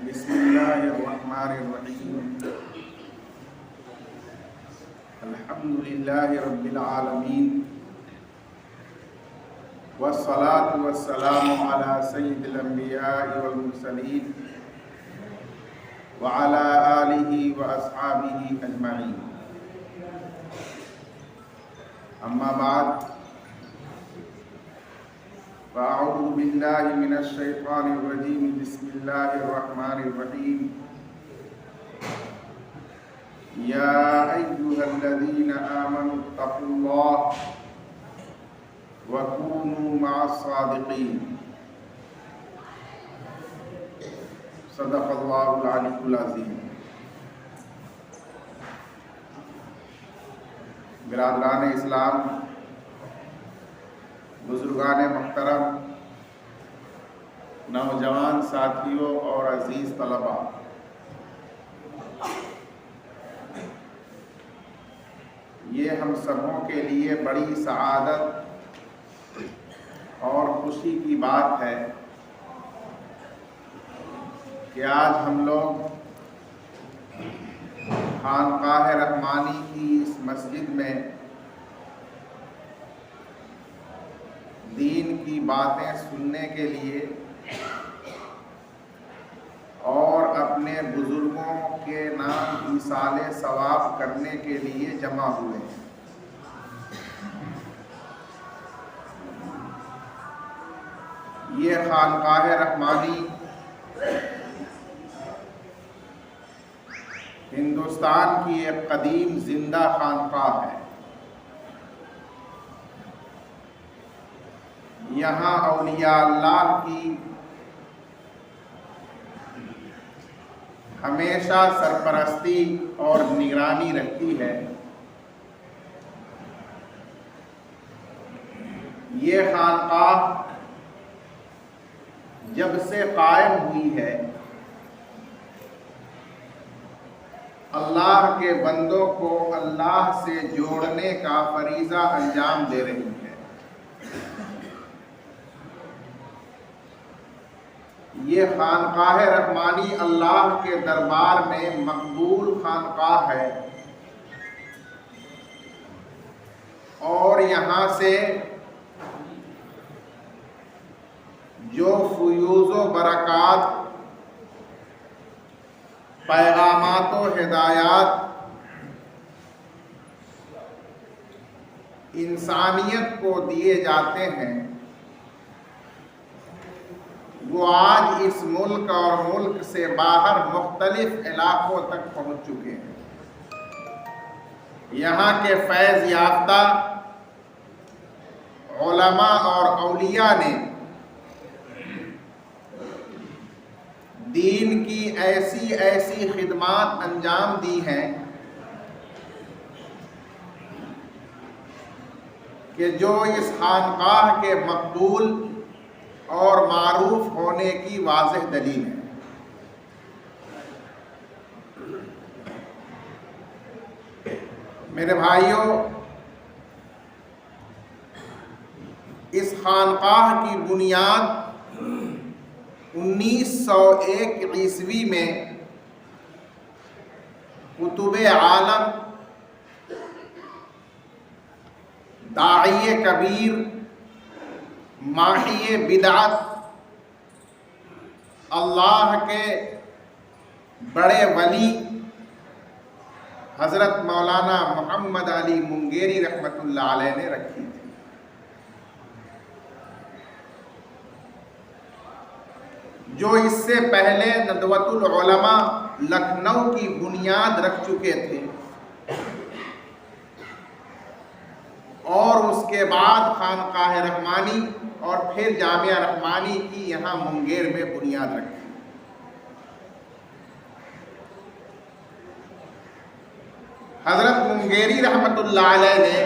بسم اللہ الرحمن الرحیم الحمد للہ رب العالمین والصلاة والسلام علی سید الانبیاء والمرسلین وعلی آلہ واصحابہ اجمعین اما بعد فاعوذ باللہ من الشیطان الرجیم بسم اللہ الرحمن الرحیم یا ایہا الذین آمنوا اتقوا اللہ وکونوا مع الصادقین صدق اللہ العلی العظیم۔ برادران اسلام، بزرگان محترم، نوجوان ساتھیوں اور عزیز طلباء، یہ ہم سبوں کے لیے بڑی سعادت اور خوشی کی بات ہے کہ آج ہم لوگ خانقاہ رحمانی کی اس مسجد میں دین کی باتیں سننے کے لیے اور اپنے بزرگوں کے نام ایصال ثواب کرنے کے لیے جمع ہوئے ہیں۔ یہ خانقاہ رحمانی ہندوستان کی ایک قدیم زندہ خانقاہ ہے۔ یہاں اولیاء اللہ کی ہمیشہ سرپرستی اور نگرانی رہتی ہے۔ یہ خانقاہ جب سے قائم ہوئی ہے اللہ کے بندوں کو اللہ سے جوڑنے کا فریضہ انجام دے رہی ہے۔ یہ خانقاہ رحمانی اللہ کے دربار میں مقبول خانقاہ ہے اور یہاں سے جو فیوض و برکات، پیغامات و ہدایات انسانیت کو دیے جاتے ہیں وہ آج اس ملک اور ملک سے باہر مختلف علاقوں تک پہنچ چکے ہیں۔ یہاں کے فیض یافتہ علماء اور اولیاء نے دین کی ایسی خدمات انجام دی ہیں کہ جو اس خانقاہ کے مقبول اور معروف ہونے کی واضح دلیل ہے۔ میرے بھائیوں، اس خانقاہ کی بنیاد 1901 عیسوی میں قطب عالم، داعی کبیر، ماحی بدعت، اللہ کے بڑے ولی حضرت مولانا محمد علی منگیری رحمۃ اللہ علیہ نے رکھی تھی۔ جو اس سے پہلے ندوۃ العلماء لکھنؤ کی بنیاد رکھ چکے تھے اور اس کے بعد خانقاہ رحمانی اور پھر جامعہ رحمانی کی یہاں منگیر میں بنیاد رکھی۔ حضرت منگیری رحمۃ اللہ علیہ نے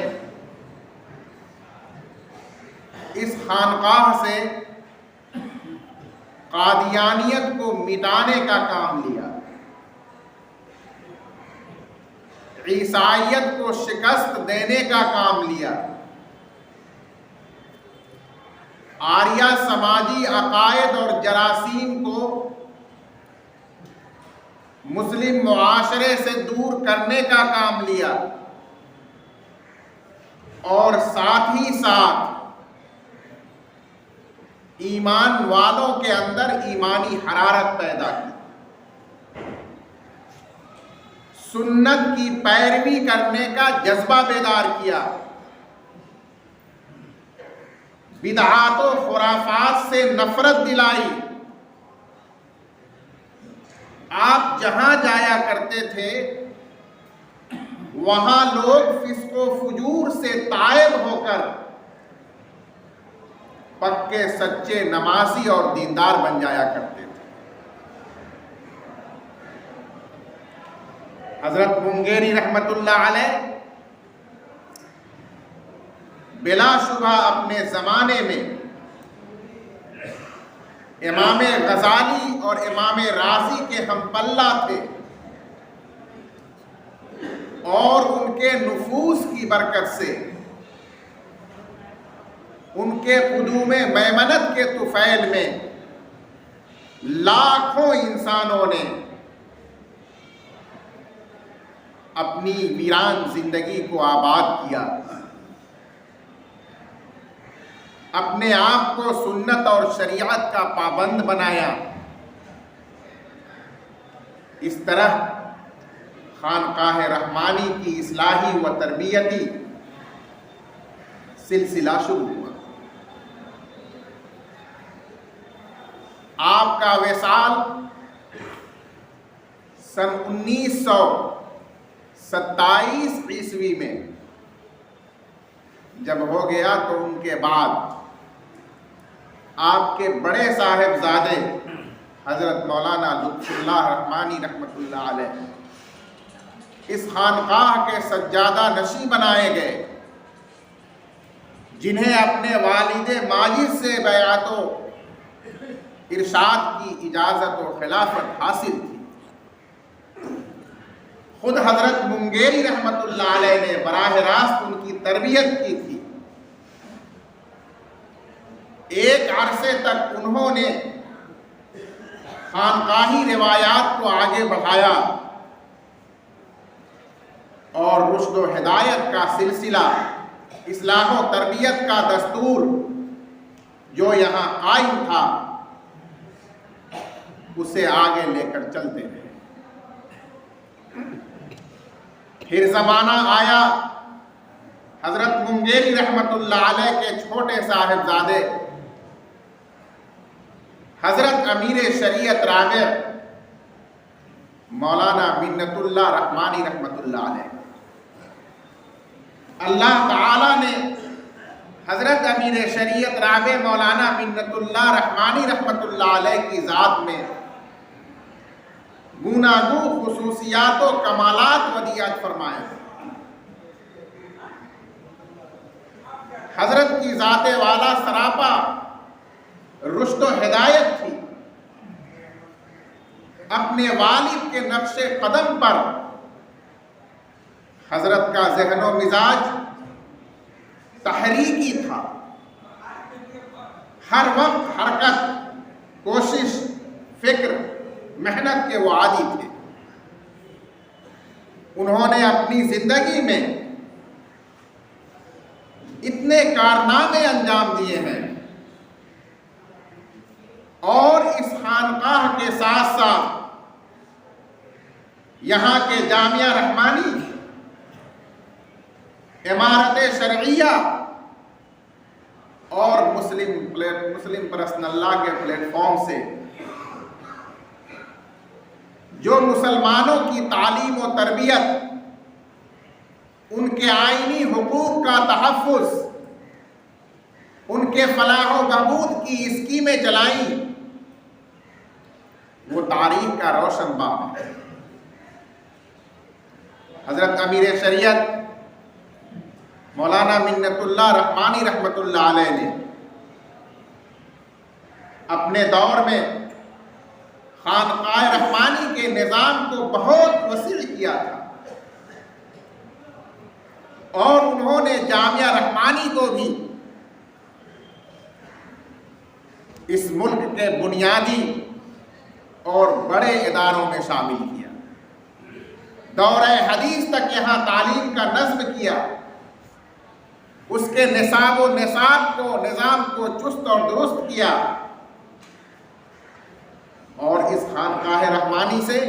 اس خانقاہ سے قادیانیت کو مٹانے کا کام لیا، عیسائیت کو شکست دینے کا کام لیا، آریہ سماجی عقائد اور جراثیم کو مسلم معاشرے سے دور کرنے کا کام لیا اور ساتھ ہی ساتھ ایمان والوں کے اندر ایمانی حرارت پیدا کی، سنت کی پیروی کرنے کا جذبہ بیدار کیا، بدعات و خرافات سے نفرت دلائی۔ آپ جہاں جایا کرتے تھے وہاں لوگ فسق و فجور سے تائب ہو کر پکے سچے نمازی اور دیندار بن جایا کرتے تھے۔ حضرت منگیری رحمت اللہ علیہ بلا شبہ اپنے زمانے میں امام غزالی اور امام رازی کے ہم پلہ تھے، اور ان کے نفوذ کی برکت سے ان کے قدوم میمنت کے طفیل میں لاکھوں انسانوں نے اپنی ویران زندگی کو آباد کیا، اپنے آپ کو سنت اور شریعت کا پابند بنایا۔ اس طرح خانقاہ رحمانی کی اصلاحی و تربیتی سلسلہ شروع ہوا۔ آپ کا وصال سن 1927 عیسوی میں جب ہو گیا تو ان کے بعد آپ کے بڑے صاحبزادے حضرت مولانا لطف اللہ رحمانی رحمت اللہ علیہ اس خانقاہ کے سجادہ نشیں بنائے گئے، جنہیں اپنے والد ماجد سے بیعت و ارشاد کی اجازت و خلافت حاصل تھی۔ خود حضرت منگیری رحمت اللہ علیہ نے براہ راست ان کی تربیت کی تھی۔ ایک عرصے تک انہوں نے خانقاہی روایات کو آگے بڑھایا اور رشد و ہدایت کا سلسلہ، اصلاح و تربیت کا دستور جو یہاں قائم تھا اسے آگے لے کر چلتے رہے۔ پھر زمانہ آیا حضرت منگیری رحمت اللہ علیہ کے چھوٹے صاحبزادے حضرت امیر شریعت رابع مولانا منت اللہ رحمانی رحمت اللہ علیہ، اللہ تعالیٰ نے حضرت امیر شریعت رابع مولانا منت اللہ رحمانی رحمت اللہ علیہ کی ذات میں گوناگوں خصوصیات و کمالات ودیعت فرمائے۔ حضرت کی ذات والا سراپا رشد و ہدایت تھی۔ اپنے والد کے نقش قدم پر حضرت کا ذہن و مزاج تحریکی تھا، ہر وقت حرکت، کوشش، فکر، محنت کے وہ عادی تھے۔ انہوں نے اپنی زندگی میں اتنے کارنامے انجام دیے ہیں اور اس خانقاہ کے ساتھ ساتھ یہاں کے جامعہ رحمانی، عمارت شرعیہ اور مسلم پرسنل لا کے پلیٹ فارم سے جو مسلمانوں کی تعلیم و تربیت، ان کے آئینی حقوق کا تحفظ، ان کے فلاح و بہبود کی اسکیمیں چلائیں، وہ تاریخ کا روشن باب ہے۔ حضرت امیر شریعت مولانا منت اللہ رحمانی رحمت اللہ علیہ نے اپنے دور میں خانقاہ رحمانی کے نظام کو بہت وسیع کیا تھا، اور انہوں نے جامعہ رحمانی کو بھی اس ملک کے بنیادی اور بڑے اداروں میں شامل کیا۔ دورہ حدیث تک یہاں تعلیم کا نظم کیا، اس کے نصاب و نظام کو چست اور درست کیا، اور اس خانقاہ رحمانی سے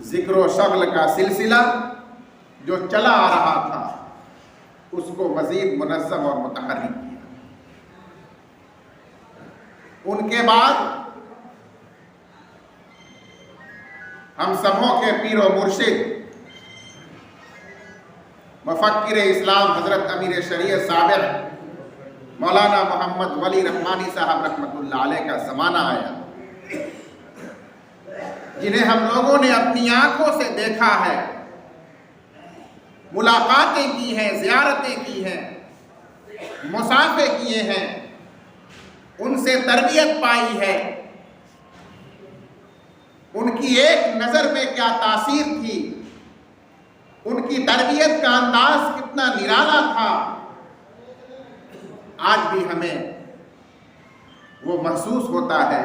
ذکر و شغل کا سلسلہ جو چلا آ رہا تھا اس کو مزید منظم اور متحرک کیا۔ ان کے بعد ہم سبوں کے پیر و مرشد مفکر اسلام حضرت امیر شریعت سابق مولانا محمد ولی رحمانی صاحب رحمۃ اللہ علیہ کا زمانہ آیا، جنہیں ہم لوگوں نے اپنی آنکھوں سے دیکھا ہے، ملاقاتیں کی ہیں، زیارتیں کی ہیں، مصافحے کیے ہیں، ان سے تربیت پائی ہے۔ ان کی ایک نظر میں کیا تاثیر تھی، ان کی تربیت کا انداز کتنا نرالا تھا، آج بھی ہمیں وہ محسوس ہوتا ہے،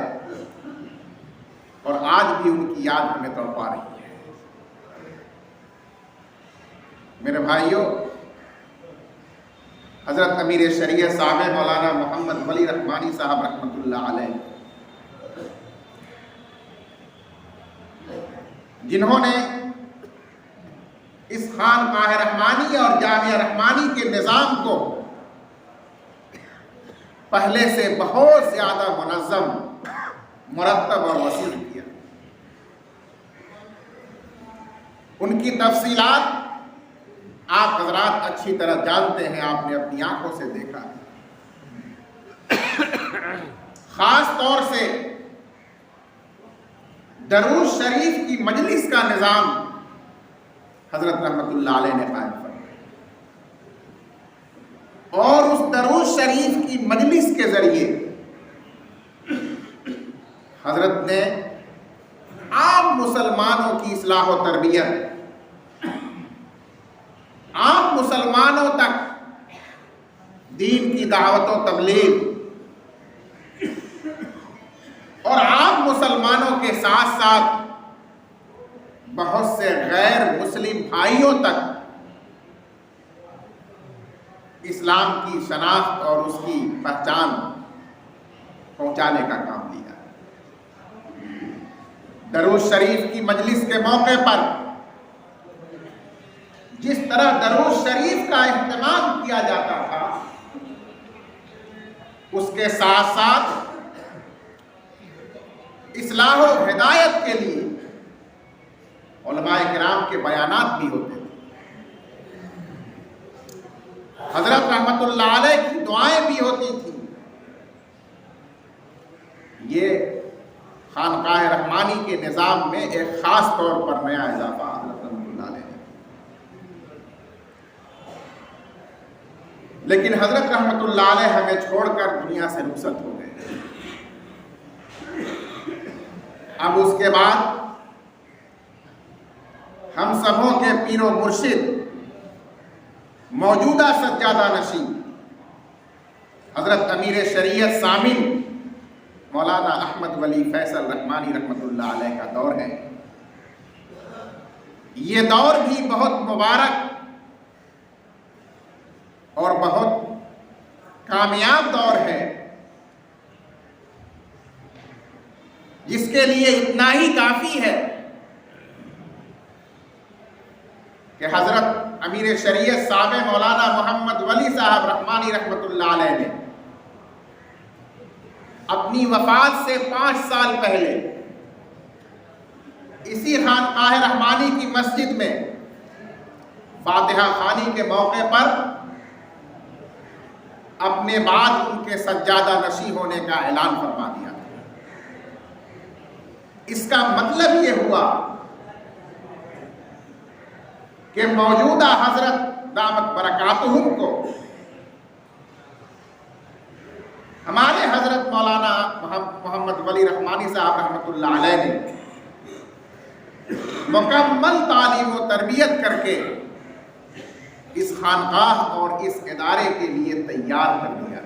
اور آج بھی ان کی یاد ہمیں تڑپا رہی ہے۔ میرے بھائیوں، حضرت امیر شریعت صاحب مولانا محمد ولی رحمانی صاحب رحمۃ اللہ علیہ، جنہوں نے اس خانقاہ رحمانی اور جامعہ رحمانی کے نظام کو پہلے سے بہت زیادہ منظم، مرتب اور وسیع کیا۔ ان کی تفصیلات آپ حضرات اچھی طرح جانتے ہیں، آپ نے اپنی آنکھوں سے دیکھا ہے۔ خاص طور سے درود شریف کی مجلس کا نظام حضرت رحمت اللہ علیہ نے قائم فرمایا، اور اس درود شریف کی مجلس کے ذریعے حضرت نے عام مسلمانوں کی اصلاح و تربیت، عام مسلمانوں تک دین کی دعوت و تبلیغ، اور عام مسلمانوں کے ساتھ ساتھ بہت سے غیر مسلم بھائیوں تک اسلام کی شناخت اور اس کی پہچان پہنچانے کا کام لیا۔ درود شریف کی مجلس کے موقع پر جس طرح درود شریف کا اہتمام کیا جاتا تھا، اس کے ساتھ ساتھ اصلاح و ہدایت کے لیے علماء کرام کے بیانات بھی ہوتے تھے، حضرت رحمت اللہ علیہ کی دعائیں بھی ہوتی تھیں۔ یہ خانقاہ رحمانی کے نظام میں ایک خاص طور پر نیا اضافہ حضرت رحمت اللہ علیہ نے۔ لیکن حضرت رحمت اللہ علیہ ہمیں چھوڑ کر دنیا سے رخصت ہو گئے۔ اب اس کے بعد ہم سبوں کے پیر و مرشد، موجودہ سجادہ نشین حضرت امیر شریعت سامن مولانا احمد ولی فیصل رحمانی رحمۃ اللہ علیہ کا دور ہے۔ یہ دور بھی بہت مبارک اور بہت کامیاب دور ہے، جس کے لیے اتنا ہی کافی ہے کہ حضرت امیر شریعت صاحب مولانا محمد ولی صاحب رحمانی رحمۃ اللہ علیہ نے اپنی وفات سے 5 سال پہلے اسی خانقاہ رحمانی کی مسجد میں فاتحہ خوانی کے موقع پر اپنے بعد ان کے سجادہ نشین ہونے کا اعلان فرما دیا۔ اس کا مطلب یہ ہوا کہ موجودہ حضرت دامت برکاتہم کو ہمارے حضرت مولانا محمد ولی رحمانی صاحب رحمۃ اللہ علیہ نے مکمل تعلیم و تربیت کر کے اس خانقاہ اور اس ادارے کے لیے تیار کر دیا،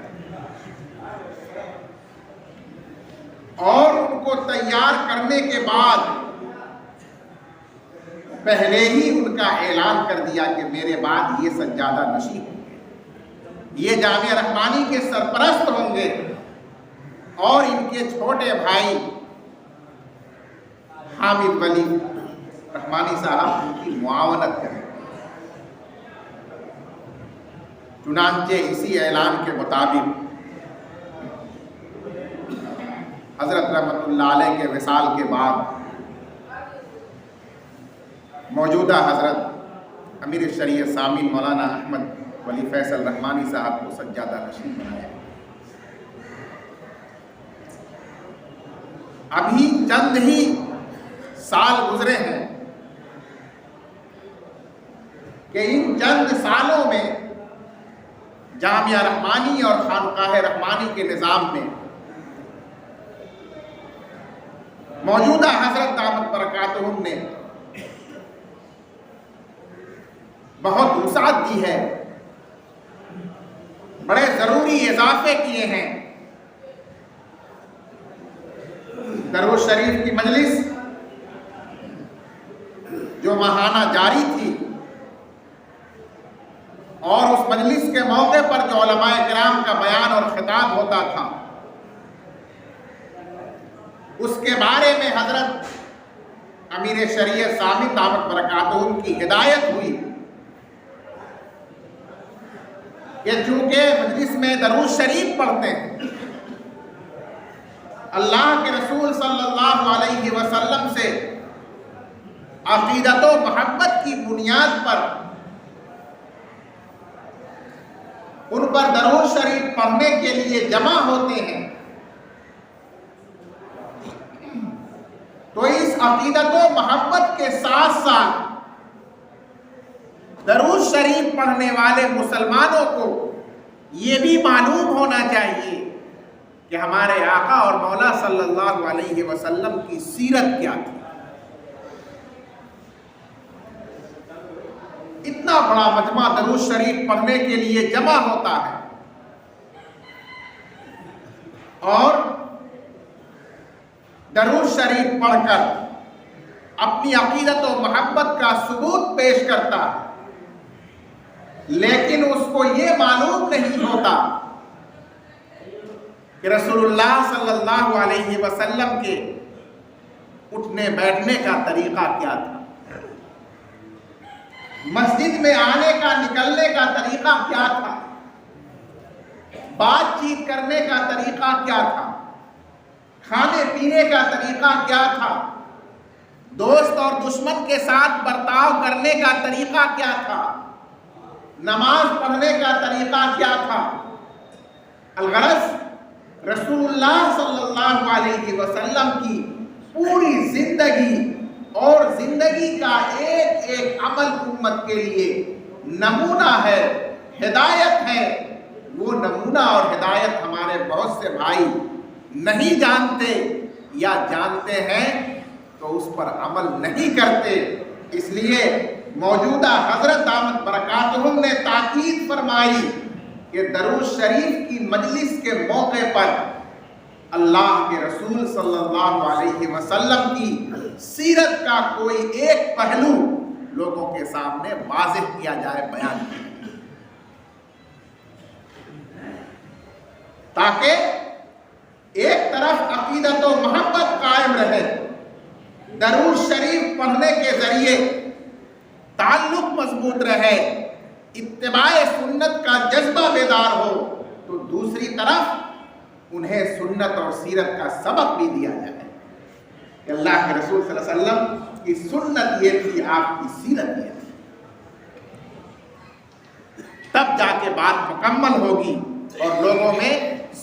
اور ان کو تیار کرنے کے بعد پہلے ہی ان کا اعلان کر دیا کہ میرے بعد یہ سجادہ نشین ہوں گے، یہ جامعہ رحمانی کے سرپرست ہوں گے، اور ان کے چھوٹے بھائی حامد ولی رحمانی صاحب ان کی معاونت کریں۔ چنانچہ اسی اعلان کے مطابق حضرت رحمۃ اللہ علیہ کے وصال کے بعد موجودہ حضرت امیر شریعت سامعین مولانا احمد ولی فیصل رحمانی صاحب کو سجادہ نشین بنایا۔ ابھی چند ہی سال گزرے ہیں کہ ان چند سالوں میں جامعہ رحمانی اور خانقاہ رحمانی کے نظام میں موجودہ حضرت دامت برکاتہم نے بہت وسعت دی ہے، بڑے ضروری اضافے کیے ہیں۔ درود شریف کی مجلس جو ماہانہ جاری تھی، اور اس مجلس کے موقع پر جو علماء کرام کا بیان اور خطاب ہوتا تھا، اس کے بارے میں حضرت امیر شریعت سامعین دامت برکاتہم کی ہدایت ہوئی کہ چونکہ مجلس میں درود شریف پڑھتے ہیں، اللہ کے رسول صلی اللہ علیہ وسلم سے عقیدت و محبت کی بنیاد پر ان پر درود شریف پڑھنے کے لیے جمع ہوتے ہیں، تو اس عقیدت و محبت کے ساتھ ساتھ درود شریف پڑھنے والے مسلمانوں کو یہ بھی معلوم ہونا چاہیے کہ ہمارے آقا اور مولا صلی اللہ علیہ وسلم کی سیرت کیا تھی۔ اتنا بڑا مجمع درود شریف پڑھنے کے لیے جمع ہوتا ہے، اور درود شریف پڑھ کر اپنی عقیدت و محبت کا ثبوت پیش کرتا ہے، لیکن اس کو یہ معلوم نہیں ہوتا کہ رسول اللہ صلی اللہ علیہ وسلم کے اٹھنے بیٹھنے کا طریقہ کیا تھا، مسجد میں آنے کا نکلنے کا طریقہ کیا تھا، بات چیت کرنے کا طریقہ کیا تھا، کھانے پینے کا طریقہ کیا تھا، دوست اور دشمن کے ساتھ برتاؤ کرنے کا طریقہ کیا تھا، نماز پڑھنے کا طریقہ کیا تھا۔ الغرض رسول اللہ صلی اللہ علیہ وسلم کی پوری زندگی اور زندگی کا ایک ایک عمل امت کے لیے نمونہ ہے، ہدایت ہے۔ وہ نمونہ اور ہدایت ہمارے بہت سے بھائی نہیں جانتے، یا جانتے ہیں تو اس پر عمل نہیں کرتے۔ اس لیے موجودہ حضرت دامت برکاتہم نے تاکید فرمائی کہ درود شریف کی مجلس کے موقع پر اللہ کے رسول صلی اللہ علیہ وسلم کی سیرت کا کوئی ایک پہلو لوگوں کے سامنے واضح کیا جائے، بیان کیا جائے، تاکہ ایک طرف عقیدت و محبت قائم رہے، درود شریف پڑھنے کے ذریعے تعلق مضبوط رہے، اتباع سنت کا جذبہ بیدار ہو، تو دوسری طرف انہیں سنت اور سیرت کا سبق بھی دیا جائے کہ اللہ کے رسول صلی اللہ علیہ وسلم کی سنت یہ تھی، آپ کی سیرت یہ تھی، تب جا کے بات مکمل ہوگی اور لوگوں میں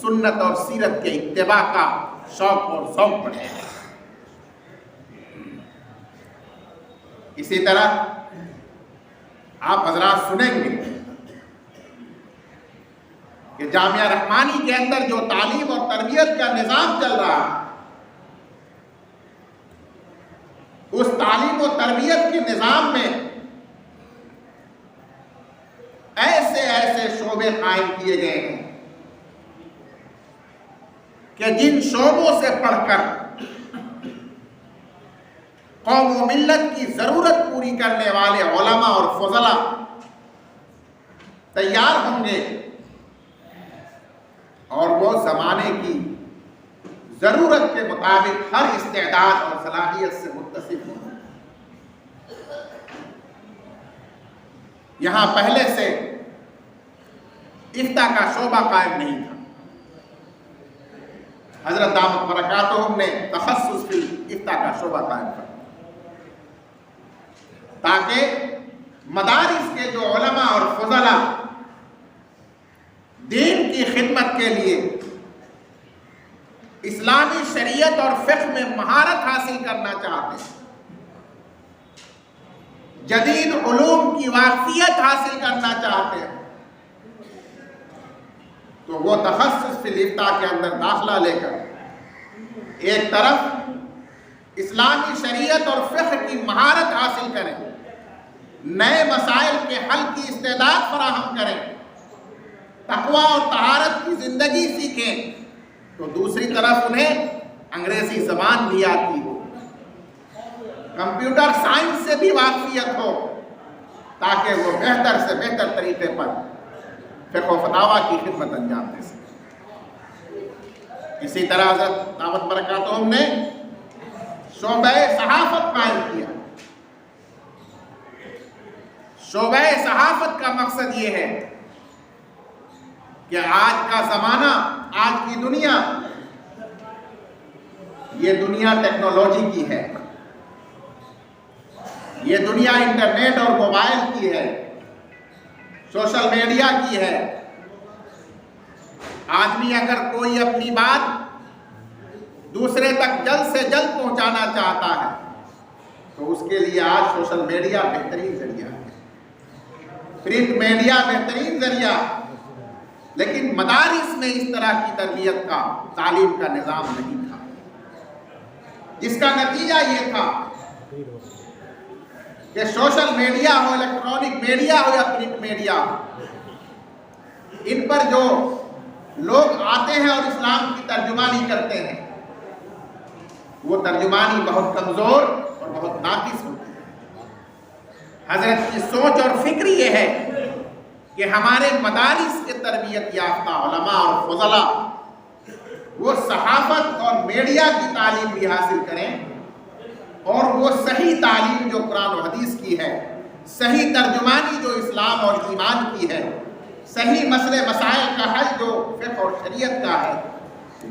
سنت اور سیرت کے اتباع کا شوق اور ذوق بڑھے گا۔ اسی طرح آپ حضرات سنیں گے کہ جامعہ رحمانی کے اندر جو تعلیم اور تربیت کا نظام چل رہا ہے، اس تعلیم و تربیت کے نظام میں ایسے ایسے شعبے قائم کیے گئے ہیں کہ جن شعبوں سے پڑھ کر قوم و ملت کی ضرورت پوری کرنے والے علماء اور فضلاء تیار ہوں گے اور وہ زمانے کی ضرورت کے مطابق ہر استعداد اور صلاحیت سے متصف ہوں گے۔ یہاں پہلے سے افتاء کا شعبہ قائم نہیں تھا۔ حضرت دامت برکاتہم نے تخصص فی افتاء کا شعبہ قائم کیا تاکہ مدارس کے جو علماء اور فضلاء دین کی خدمت کے لیے اسلامی شریعت اور فقہ میں مہارت حاصل کرنا چاہتے ہیں، جدید علوم کی واقفیت حاصل کرنا چاہتے ہیں، تو وہ تخصص فی الافتاء کے اندر داخلہ لے کر ایک طرف اسلامی شریعت اور فقہ کی مہارت حاصل کریں، نئے مسائل کے حل کی استعداد فراہم کریں، تقویٰ اور طہارت کی زندگی سیکھیں، تو دوسری طرف انہیں انگریزی زبان بھی آتی ہو، کمپیوٹر سائنس سے بھی واقفیت ہو، تاکہ وہ بہتر سے بہتر طریقے پر فقہ و فتاویٰ کی خدمت انجام دے سکے۔ اسی طرح حضرت دامت برکاتہم نے شعبہ صحافت قائم کیا۔ شعبہ صحافت کا مقصد یہ ہے کہ آج کا زمانہ، آج کی دنیا، یہ دنیا ٹیکنالوجی کی ہے، یہ دنیا انٹرنیٹ اور موبائل کی ہے، سوشل میڈیا کی ہے۔ آدمی اگر کوئی اپنی بات دوسرے تک جلد سے جلد پہنچانا چاہتا ہے تو اس کے لیے آج سوشل میڈیا بہترین ذریعہ ہے، پرنٹ میڈیا بہترین ذریعہ، لیکن مدارس میں اس طرح کی تربیت کا، تعلیم کا نظام نہیں تھا، جس کا نتیجہ یہ تھا کہ سوشل میڈیا ہو، الیکٹرانک میڈیا ہو یا پرنٹ میڈیا، ان پر جو لوگ آتے ہیں اور اسلام کی ترجمانی کرتے ہیں، وہ ترجمانی بہت کمزور اور بہت ناقص ہوتی ہے۔ حضرت کی سوچ اور فکر یہ ہے کہ ہمارے مدارس کے تربیت یافتہ علماء اور فضلاء وہ صحافت اور میڈیا کی تعلیم بھی حاصل کریں، اور وہ صحیح تعلیم جو قرآن و حدیث کی ہے، صحیح ترجمانی جو اسلام اور ایمان کی ہے، صحیح مسئلے مسائل کا حل جو فقہ اور شریعت کا ہے،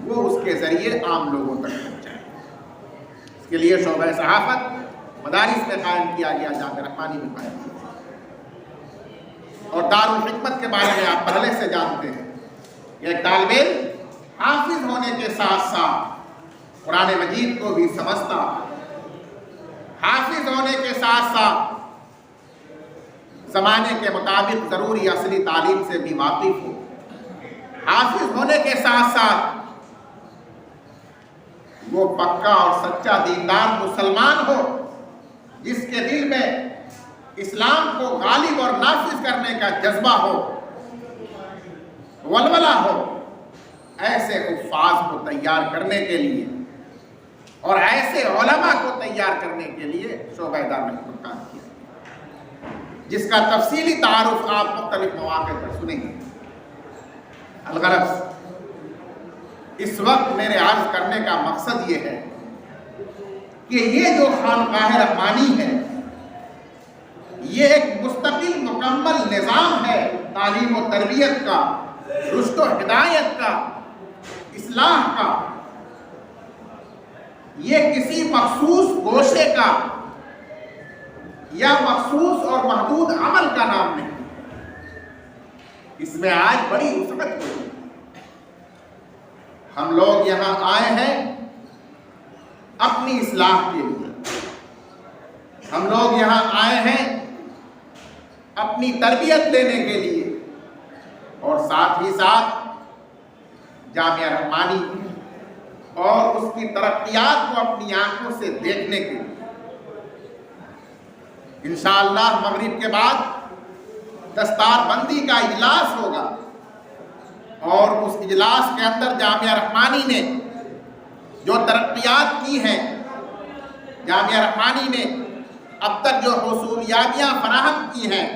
وہ اس کے ذریعے عام لوگوں تک پہنچائے۔ اس کے لیے شعبہ صحافت مدارس میں قائم کیا گیا، جامعہ رحمانی میں قائم کیا گیا، اور دارالحکمت کے بارے میں آپ پہلے سے جانتے ہیں کہ ایک طالب علم حافظ ہونے کے ساتھ ساتھ قرآن مجید کو بھی سمجھتا، حافظ ہونے کے ساتھ ساتھ زمانے کے مطابق ضروری اصلی تعلیم سے بھی واقف ہو، حافظ ہونے کے ساتھ ساتھ وہ پکا اور سچا دیندار مسلمان ہو، جس کے دل میں اسلام کو غالب اور نافذ کرنے کا جذبہ ہو، ولولہ ہو۔ ایسے حفاظ کو تیار کرنے کے لیے اور ایسے علماء کو تیار کرنے کے لیے شعبہ دارالحکمت کام کیا، جس کا تفصیلی تعارف آپ مختلف مواقع پر سنیں گے۔ الغرض اس وقت میرے عرض کرنے کا مقصد یہ ہے کہ یہ جو خانقاہ رحمانی ہے، یہ ایک مستقل مکمل نظام ہے تعلیم و تربیت کا، رشد و ہدایت کا، اصلاح کا۔ یہ کسی مخصوص گوشے کا یا مخصوص اور محدود عمل کا نام نہیں، اس میں آج بڑی وسعت ہوئی۔ ہم لوگ یہاں آئے ہیں اپنی اصلاح کے لیے، ہم لوگ یہاں آئے ہیں اپنی تربیت لینے کے لیے، اور ساتھ ہی ساتھ جامعہ رحمانی اور اس کی ترقیات کو اپنی آنکھوں سے دیکھنے کے لیے۔ انشاءاللہ مغرب کے بعد دستار بندی کا اجلاس ہوگا، اور اس اجلاس کے اندر جامعہ رحمانی نے جو ترقیات کی ہیں جامعہ رحمانی نے اب تک جو حصولیابیاں فراہم کی ہیں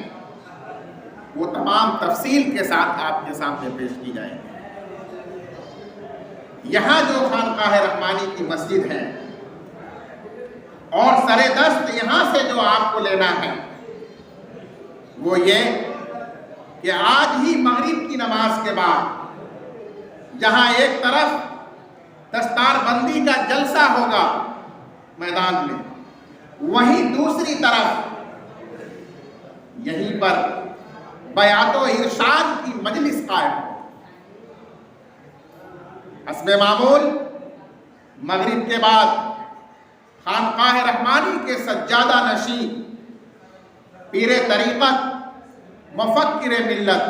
وہ تمام تفصیل کے ساتھ آپ کے سامنے پیش کی جائیں گی۔ یہاں جو خانقاہ رحمانی کی مسجد ہے اور سر دست یہاں سے جو آپ کو لینا ہے وہ یہ کہ آج ہی مغرب کی نماز کے بعد جہاں ایک طرف دستار بندی کا جلسہ ہوگا میدان میں، وہیں دوسری طرف یہیں پر بیعت و ارشاد کی مجلس قائم ہو۔ حسب معمول مغرب کے بعد خانقاہ رحمانی کے سجادہ نشین پیر طریقت مفکر ملت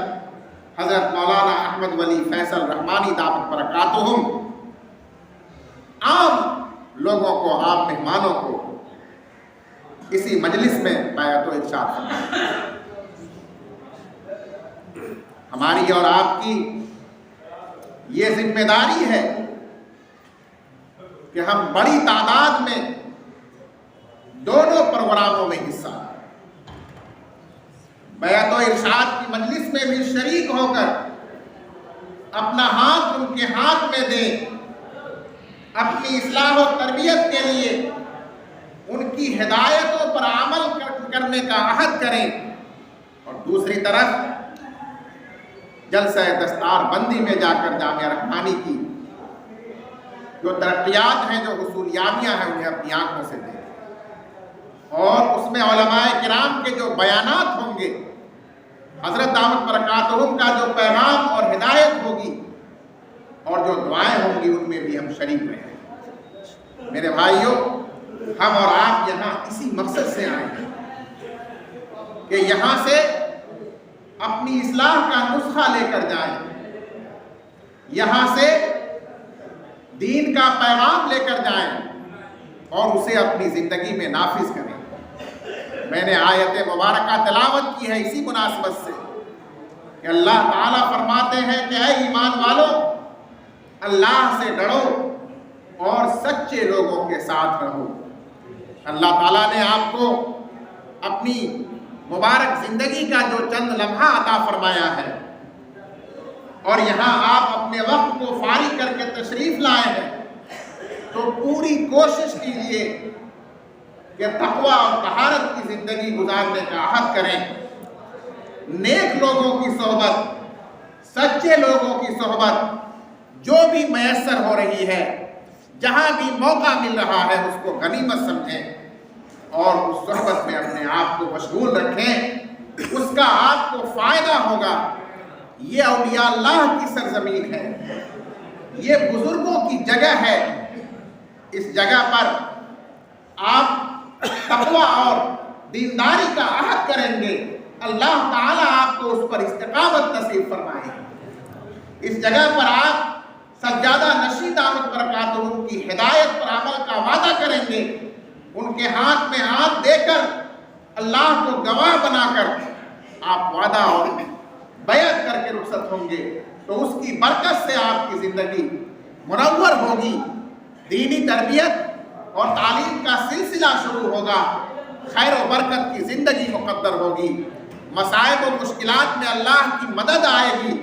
حضرت مولانا احمد ولی فیصل رحمانی دامت برکاتہم عام لوگوں کو، عام مہمانوں کو اسی مجلس میں بیعت و ارشاد فرمائیں۔ ہماری اور آپ کی یہ ذمہ داری ہے کہ ہم بڑی تعداد میں دونوں پروگراموں میں حصہ بیعت و ارشاد کی مجلس میں بھی شریک ہو کر اپنا ہاتھ ان کے ہاتھ میں دیں، اپنی اصلاح و تربیت کے لیے ان کی ہدایتوں پر عمل کرنے کا عہد کریں، اور دوسری طرف جلسہ دستار بندی میں جا کر جامعہ رحمانی کی جو ترقیات ہیں، جو حصولیابیاں ہیں، انہیں اپنی آنکھوں سے دیکھیں، اور اس میں علماء کرام کے جو بیانات ہوں گے، حضرت دامت برکاتہم کا جو پیغام اور ہدایت ہوگی اور جو دعائیں ہوں گی، ان میں بھی ہم شریک رہیں۔ میرے بھائیوں، ہم اور آپ یہاں اسی مقصد سے آئے ہیں کہ یہاں سے اپنی اصلاح کا نسخہ لے کر جائیں، یہاں سے دین کا پیغام لے کر جائیں اور اسے اپنی زندگی میں نافذ کریں۔ میں نے آیت مبارکہ تلاوت کی ہے اسی مناسبت سے کہ اللہ تعالیٰ فرماتے ہیں کہ اے ایمان والو، اللہ سے ڈرو اور سچے لوگوں کے ساتھ رہو۔ اللہ تعالیٰ نے آپ کو اپنی مبارک زندگی کا جو چند لمحہ عطا فرمایا ہے، اور یہاں آپ اپنے وقت کو فارغ کر کے تشریف لائے ہیں، تو پوری کوشش کیجیے کہ تقوی اور طہارت کی زندگی گزارنے کا عہد کریں، نیک لوگوں کی صحبت، سچے لوگوں کی صحبت جو بھی میسر ہو رہی ہے، جہاں بھی موقع مل رہا ہے اس کو غنیمت سمجھیں اور اس صحبت میں اپنے آپ کو مشغول رکھیں، اس کا آپ کو فائدہ ہوگا۔ یہ اولیاء اللہ کی سرزمین ہے، یہ بزرگوں کی جگہ ہے، اس جگہ پر آپ تقوی اور دینداری کا عہد کریں گے، اللہ تعالیٰ آپ کو اس پر استقامت نصیب فرمائے۔ اس جگہ پر آپ سجادہ نشین دامت برکاتہم کی ہدایت پر عمل کا وعدہ کریں گے، ان کے ہاتھ میں ہاتھ دے کر اللہ کو گواہ بنا کر آپ وعدہ اور بیعت کر کے رخصت ہوں گے، تو اس کی برکت سے آپ کی زندگی منور ہوگی، دینی تربیت اور تعلیم کا سلسلہ شروع ہوگا، خیر و برکت کی زندگی مقدر ہوگی، مصائب و مشکلات میں اللہ کی مدد آئے گی۔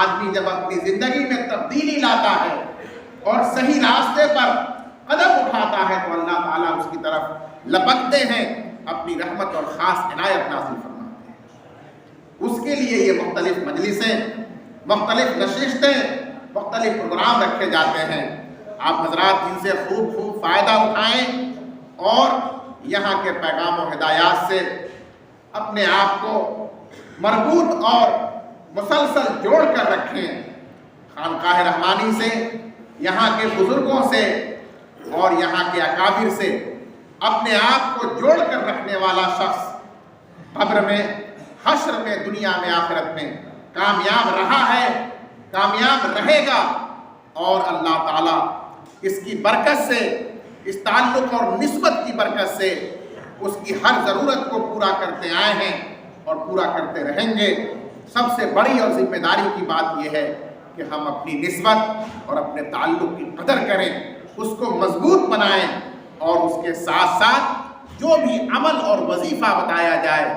آدمی جب اپنی زندگی میں تبدیلی لاتا ہے اور صحیح راستے پر قدم اٹھاتا ہے تو اللہ تعالیٰ اس کی طرف لپکتے ہیں، اپنی رحمت اور خاص عنایت نازل فرماتے ہیں۔ اس کے لیے یہ مختلف مجلسیں، مختلف نشستیں، مختلف پروگرام رکھے جاتے ہیں۔ آپ حضرات ان سے خوب فائدہ اٹھائیں اور یہاں کے پیغام و ہدایات سے اپنے آپ کو مربوط اور مسلسل جوڑ کر رکھیں۔ خانقاہ رحمانی سے، یہاں کے بزرگوں سے اور یہاں کے اکابر سے اپنے آپ کو جوڑ کر رکھنے والا شخص قبر میں، حشر میں، دنیا میں، آخرت میں کامیاب رہا ہے، کامیاب رہے گا، اور اللہ تعالیٰ اس کی برکت سے، اس تعلق اور نسبت کی برکت سے اس کی ہر ضرورت کو پورا کرتے آئے ہیں اور پورا کرتے رہیں گے۔ سب سے بڑی اور ذمہ داری کی بات یہ ہے کہ ہم اپنی نسبت اور اپنے تعلق کی قدر کریں، اس کو مضبوط بنائیں، اور اس کے ساتھ ساتھ جو بھی عمل اور وظیفہ بتایا جائے،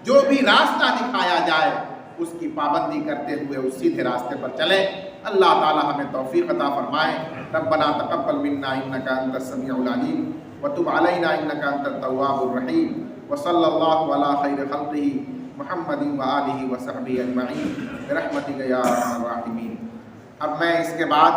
جو بھی راستہ دکھایا جائے، اس کی پابندی کرتے ہوئے اس سیدھے راستے پر چلیں۔ اللہ تعالی ہمیں توفیق عطا فرمائے۔ ربنا تقبل منا انک انت السمیع العلیم وتب علینا انک انت التواب الرحیم وصلی اللہ علی خیر خلقہ محمد وآلہ وصحبہ اجمعین برحمتک یا ارحم الراحمین۔ اب میں اس کے بعد